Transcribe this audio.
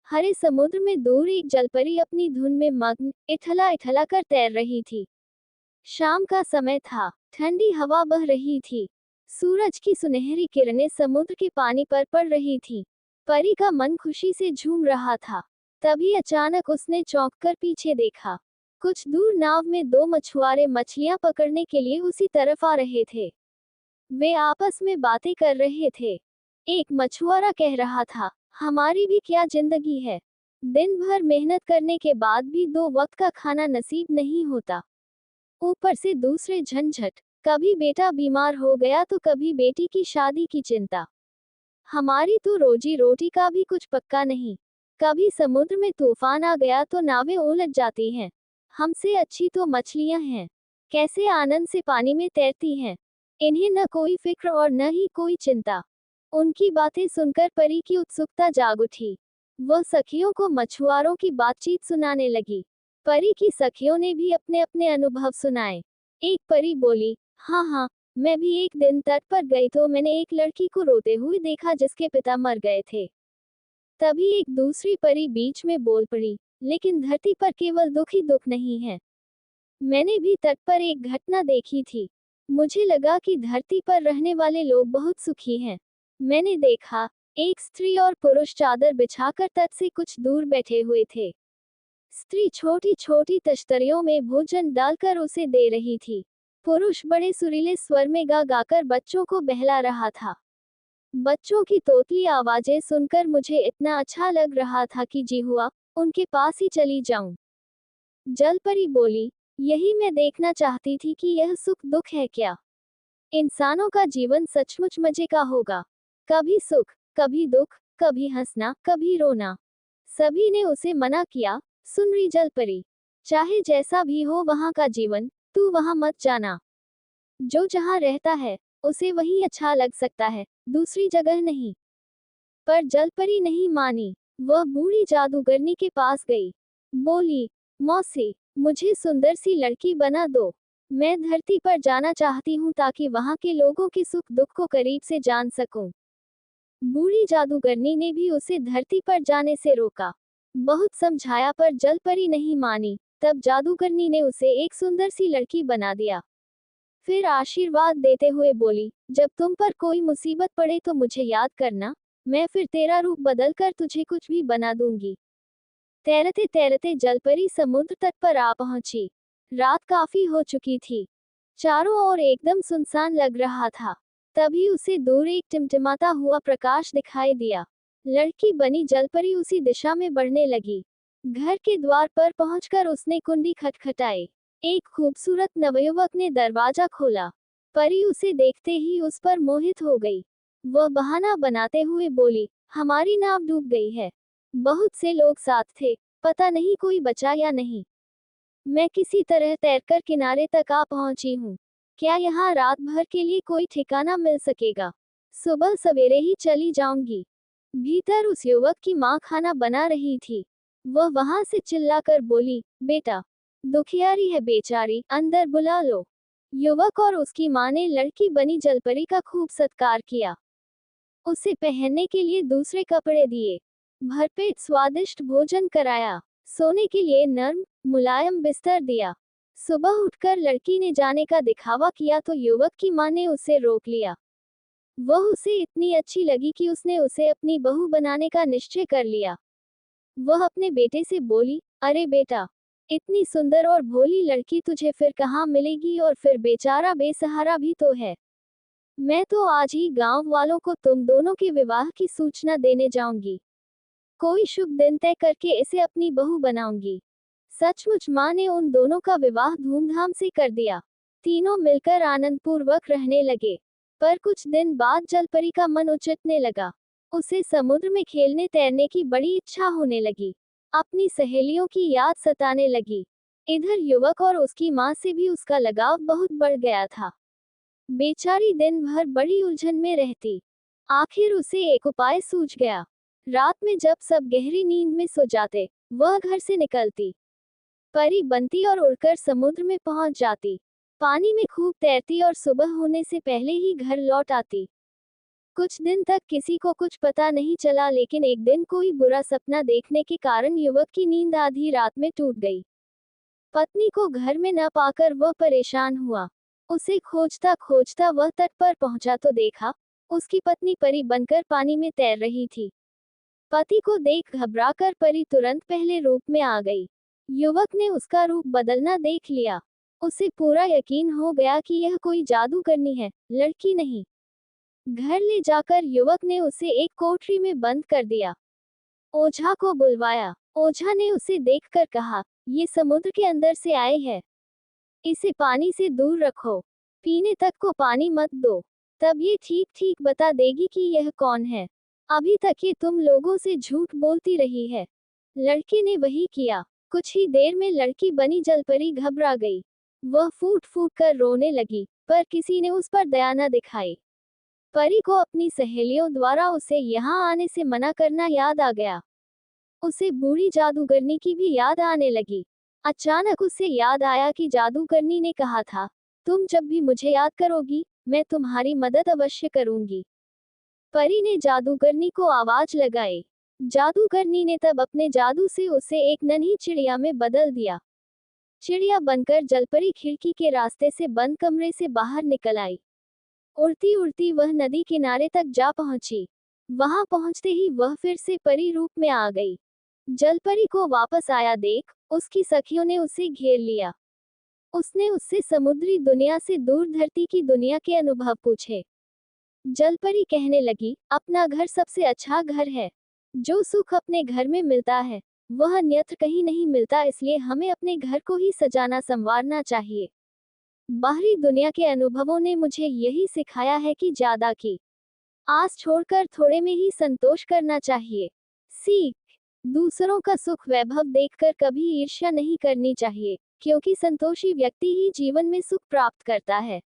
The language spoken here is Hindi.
हरे समुद्र में दूर एक जलपरी अपनी धुन में मग्न इठला इठला कर तैर रही थी। शाम का समय था, ठंडी हवा बह रही थी। सूरज की सुनहरी किरणें समुद्र के पानी पर पड़ रही थीं। परी का मन खुशी से झूम रहा था। तभी अचानक उसने चौंक कर पीछे देखा। कुछ दूर नाव में दो मछुआरे मछलियां पकड़ने के लिए उसी तरफ आ रहे थे। वे आपस में बातें कर रहे थे। एक मछुआरा कह रहा था, हमारी भी क्या जिंदगी है। दिन भर मेहनत करने के बाद भी दो वक्त का खाना नसीब नहीं होता। ऊपर से दूसरे झंझट, कभी बेटा बीमार हो गया तो कभी बेटी की शादी की चिंता। हमारी तो रोजी रोटी का भी कुछ पक्का नहीं। कभी समुद्र में तूफान आ गया तो नावें उलट जाती हैं। हमसे अच्छी तो मछलियां हैं, कैसे आनंद से पानी में तैरती हैं। इन्हें न कोई फिक्र और न ही कोई चिंता। उनकी बातें सुनकर परी की उत्सुकता जाग उठी। वह सखियों को मछुआरों की बातचीत सुनाने लगी। परी की सखियों ने भी अपने अपने अनुभव सुनाए। एक परी बोली, हाँ हाँ, मैं भी एक दिन तट पर गई तो मैंने एक लड़की को रोते हुए देखा जिसके पिता मर गए थे। तभी एक दूसरी परी बीच में बोल पड़ी, लेकिन धरती पर केवल दुख ही दुख नहीं है। मैंने भी तट पर एक घटना देखी थी। मुझे लगा कि धरती पर रहने वाले लोग बहुत सुखी हैं। मैंने देखा, एक स्त्री और पुरुष चादर बिछाकर तट से कुछ दूर बैठे हुए थे। स्त्री छोटी छोटी तश्तरियों में भोजन डालकर उसे दे रही थी। पुरुष बड़े सुरीले स्वर में गा गाकर बच्चों को बहला रहा था। बच्चों की तोतली आवाजें सुनकर मुझे इतना अच्छा लग रहा था कि जी हुआ, उनके पास ही चली जाऊं। जलपरी बोली, यही मैं देखना चाहती थी कि यह सुख दुख है क्या। इंसानों का जीवन सचमुच मजे का होगा। कभी सुख, कभी दुख, कभी हंसना, कभी रोना। सभी ने उसे मना किया, सुन रही जलपरी, चाहे जैसा भी हो वहां का जीवन, तू वहां मत जाना। जो जहां रहता है, उसे वही अच्छा लग सकता है, दूसरी जगह नहीं। पर जलपरी नहीं मानी। वह बूढ़ी जादूगरनी के पास गई। बोली, मौसी, मुझे सुंदर सी लड़की बना दो। मैं धरती पर जाना चाहती हूँ ताकि वहां के लोगों के सुख दुख को करीब से जान सकूं। बूढ़ी जादूगरनी ने भी उसे धरती पर जाने से रोका। बहुत समझाया पर जलपरी नहीं मानी। तब जादूगरनी ने उसे एक सुंदर सी लड़की बना दिया। फिर आशीर्वाद देते हुए बोली, जब तुम पर कोई मुसीबत पड़े तो मुझे याद करना, मैं फिर तेरा रूप बदल कर तुझे कुछ भी बना दूंगी। तैरते तैरते जलपरी समुद्र तट पर आ पहुंची। रात काफी हो चुकी थी। चारों ओर एकदम सुनसान लग रहा था। तभी उसे दूर एक टिमटिमाता हुआ प्रकाश दिखाई दिया। लड़की बनी जलपरी उसी दिशा में बढ़ने लगी। घर के द्वार पर पहुंचकर उसने कुंडी खटखटाई। एक खूबसूरत नवयुवक ने दरवाजा खोला। परी उसे देखते ही उस पर मोहित हो गई। वह बहाना बनाते हुए बोली, हमारी नाव डूब गई है। बहुत से लोग साथ थे, पता नहीं कोई बचा या नहीं। मैं किसी तरह तैरकर किनारे तक आ पहुंची हूँ। क्या यहाँ रात भर के लिए कोई ठिकाना मिल सकेगा? सुबह सवेरे ही चली जाऊंगी। भीतर उस युवक की माँ खाना बना रही थी। वह वहां से चिल्लाकर बोली, बेटा, दुखियारी है बेचारी, अंदर बुला लो। युवक और उसकी माँ ने लड़की बनी जलपरी का खूब सत्कार किया। उसे पहनने के लिए दूसरे कपड़े दिए। भरपेट स्वादिष्ट भोजन कराया। सोने के लिए नर्म, मुलायम बिस्तर दिया। सुबह उठकर लड़की ने जाने का दिखावा किया तो युवक की माँ ने उसे रोक लिया। वह उसे इतनी अच्छी लगी कि उसने उसे अपनी बहू बनाने का निश्चय कर लिया। वह अपने बेटे से बोली, अरे बेटा, इतनी सुंदर और भोली लड़की तुझे फिर कहाँ मिलेगी, और फिर बेचारा बेसहारा भी तो है। मैं तो आज ही गांव वालों को तुम दोनों के विवाह की सूचना देने जाऊंगी। कोई शुभ दिन तय करके इसे अपनी बहू बनाऊंगी। सचमुच माँ ने उन दोनों का विवाह धूमधाम से कर दिया। तीनों मिलकर आनंदपूर्वक रहने लगे। पर कुछ दिन बाद जलपरी का मन उचटने लगा। उसे समुद्र में खेलने तैरने की बड़ी इच्छा होने लगी। अपनी सहेलियों की याद सताने लगी। इधर युवक और उसकी माँ से भी उसका लगाव बहुत बढ़ गया था। बेचारी दिन भर बड़ी उलझन में रहती। आखिर उसे एक उपाय सूझ गया। रात में जब सब गहरी नींद में सो जाते, वह घर से निकलती, परी बनती और उड़कर समुद्र में पहुंच जाती। पानी में खूब तैरती और सुबह होने से पहले ही घर लौट आती। कुछ दिन तक किसी को कुछ पता नहीं चला, लेकिन एक दिन कोई बुरा सपना देखने के कारण युवक की नींद आधी रात में टूट गई। पत्नी को घर में न पाकर वह परेशान हुआ। उसे खोजता खोजता वह तट पर पहुंचा तो देखा उसकी पत्नी परी बनकर पानी में तैर रही थी। पति को देख घबराकर परी तुरंत पहले रूप में आ गई। युवक ने उसका रूप बदलना देख लिया। उसे पूरा यकीन हो गया कि यह कोई जादू करनी है, लड़की नहीं। घर ले जाकर युवक ने उसे एक कोठरी में बंद कर दिया। ओझा को बुलवाया। ओझा ने उसे देखकर कहा, ये समुद्र के अंदर से आए हैं, इसे पानी से दूर रखो, पीने तक को पानी मत दो, तब ये ठीक ठीक बता देगी कि यह कौन है। अभी तक ये तुम लोगों से झूठ बोलती रही है। लड़की ने वही किया। कुछ ही देर में लड़की बनी जलपरी घबरा गई। वह फूट फूट कर रोने लगी, पर किसी ने उस पर दया न दिखाई। परी को अपनी सहेलियों द्वारा उसे यहाँ आने से मना करना याद आ गया। उसे बूढ़ी जादूगरनी की भी याद आने लगी। अचानक उसे याद आया कि जादूगरनी ने कहा था, तुम जब भी मुझे याद करोगी, मैं तुम्हारी मदद अवश्य करूंगी। परी ने जादूगरनी को आवाज लगाई। जादूगरनी ने तब अपने जादू से उसे एक नन्ही चिड़िया में बदल दिया। चिड़िया बनकर जलपरी खिड़की के रास्ते से बंद कमरे से बाहर निकल आई। उड़ती उड़ती वह नदी किनारे तक जा पहुंची। वहां पहुंचते ही वह फिर से परी रूप में आ गई। जलपरी को वापस आया देख उसकी सखियों ने उसे घेर लिया। उसने उससे समुद्री दुनिया से दूर धरती की दुनिया के अनुभव पूछे। जलपरी कहने लगी, अपना घर सबसे अच्छा घर है। जो सुख अपने घर में मिलता है वह अन्यत्र कहीं नहीं मिलता, इसलिए हमें अपने घर को ही सजाना संवारना चाहिए। बाहरी दुनिया के अनुभवों ने मुझे यही सिखाया है कि ज्यादा की आस छोड़कर थोड़े में ही संतोष करना चाहिए। सीख, दूसरों का सुख वैभव देखकर कभी ईर्ष्या नहीं करनी चाहिए, क्योंकि संतोषी व्यक्ति ही जीवन में सुख प्राप्त करता है।